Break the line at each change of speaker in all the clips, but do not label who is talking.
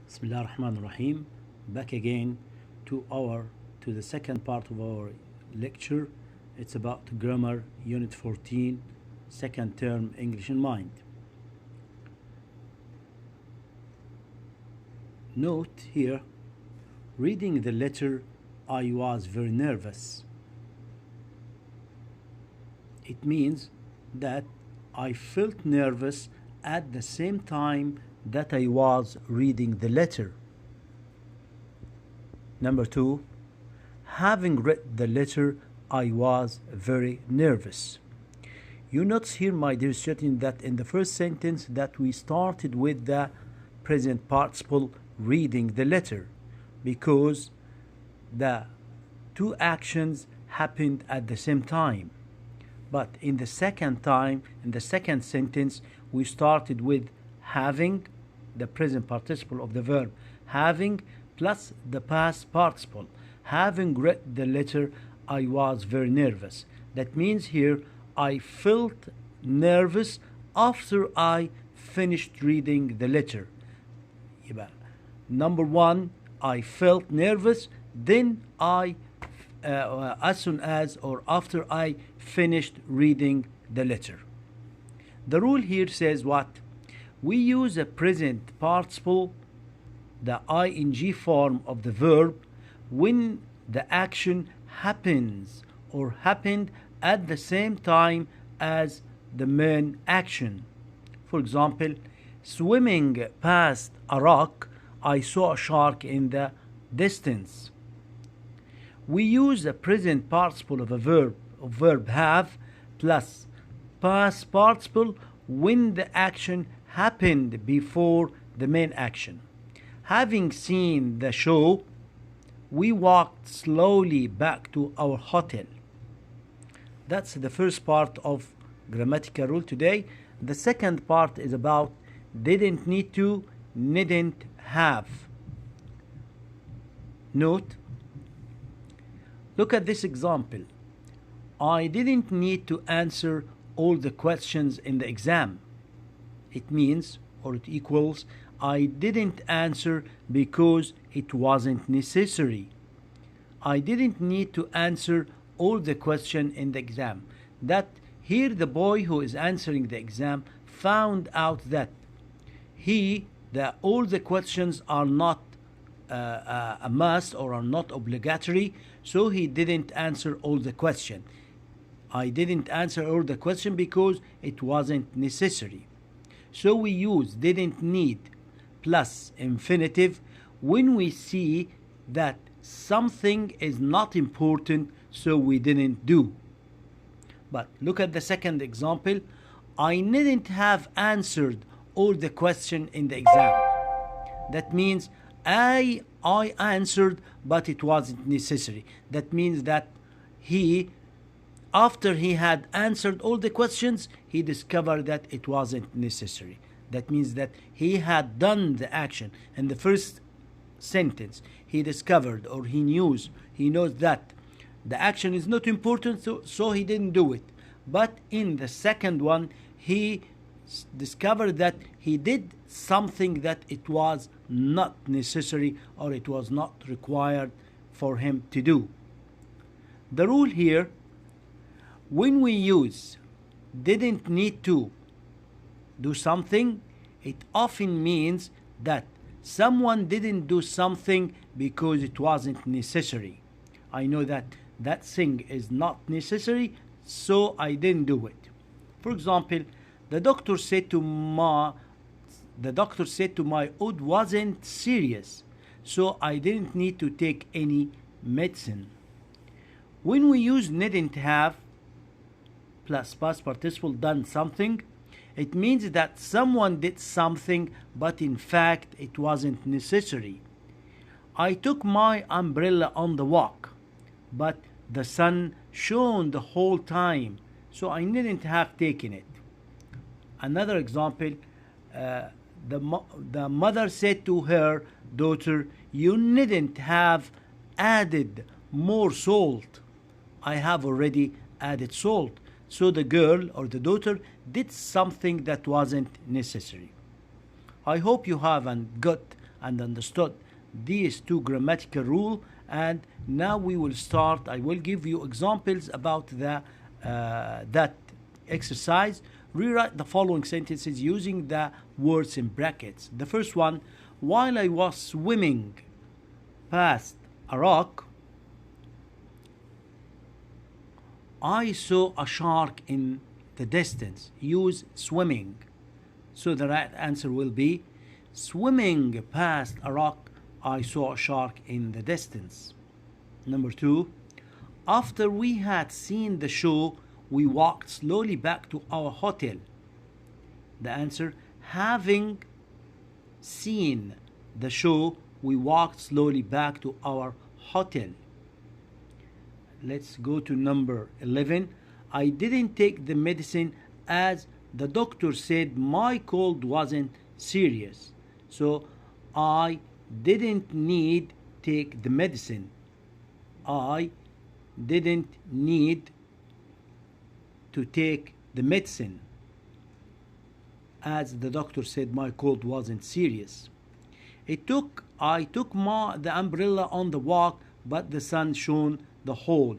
Bismillah ar-Rahman ar-Rahim. Back again to the second part of our lecture. It's about grammar, unit 14, second term English in mind. Note here, reading the letter, I was very nervous. It means that I felt nervous at the same time that I was reading the letter. Number two, having read the letter, I was very nervous. You notice here, my dear student, that in the first sentence that we started with the present participle reading the letter because the two actions happened at the same time. But in the second sentence, we started with having, the present participle of the verb having, plus the past participle. Having read the letter, I was very nervous. That means here, I felt nervous after I finished reading the letter. Number one, I felt nervous, then as soon as or after I finished reading the letter. The rule here says what? We use a present participle, the ing form of the verb, when the action happens or happened at the same time as the main action. For example, swimming past a rock, I saw a shark in the distance. We use the present participle of a verb have plus past participle when the action happened before the main action. Having seen the show, we walked slowly back to our hotel. That's the first part of grammatical rule today. The second part is about didn't need to, didn't have. Note, look at this example. I didn't need to answer all the questions in the exam. It means, or it equals, I didn't answer because it wasn't necessary. I didn't need to answer all the questions in the exam. That here the boy who is answering the exam found out that all the questions are not a must or are not obligatory, so he didn't answer all the question. I didn't answer all the question because it wasn't necessary. So we use didn't need plus infinitive when we see that something is not important, so we didn't do. But look at the second example. I didn't have answered all the question in the exam. That means I answered, but it wasn't necessary. That means that after he had answered all the questions, he discovered that it wasn't necessary. That means that he had done the action. In the first sentence, he discovered or he knows that the action is not important, so he didn't do it. But in the second one, he discovered that he did something that it was not necessary or it was not required for him to do. The rule here, when we use didn't need to do something, it often means that someone didn't do something because it wasn't necessary. I know that thing is not necessary, so I didn't do it. For example, the doctor said to my wound wasn't serious, so I didn't need to take any medicine. When we use didn't have plus past participle done something, it means that someone did something, but in fact it wasn't necessary. I took my umbrella on the walk, but the sun shone the whole time, so I didn't have taken it. Another example, the mother said to her daughter, you needn't have added more salt. I have already added salt. So the girl or the daughter did something that wasn't necessary. I hope you have got and understood these two grammatical rules. And now we will start. I will give you examples about that exercise. Rewrite the following sentences using the words in brackets. The first one, while I was swimming past a rock, I saw a shark in the distance. Use swimming. So the right answer will be, swimming past a rock, I saw a shark in the distance. Number two, after we had seen the show, we walked slowly back to our hotel. The answer, having seen the show, we walked slowly back to our hotel. Let's go to number 11. I didn't take the medicine as the doctor said my cold wasn't serious. So I didn't need take the medicine. I didn't need to take the medicine as the doctor said my cold wasn't serious. I took the umbrella on the walk, but the sun shone the hole.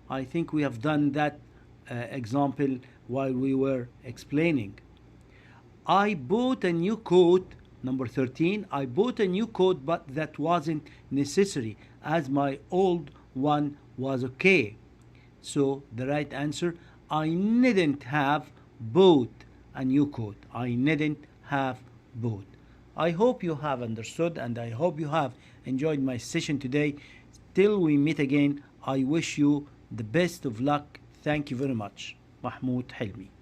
I think we have done that example while we were explaining. I bought a new coat. Number 13, I bought a new coat, but that wasn't necessary as my old one was okay. So the right answer, I needn't have bought a new coat. I needn't have bought. I hope you have understood, and I hope you have enjoyed my session today. Till we meet again, I wish you the best of luck. Thank you very much. Mahmoud Helmi.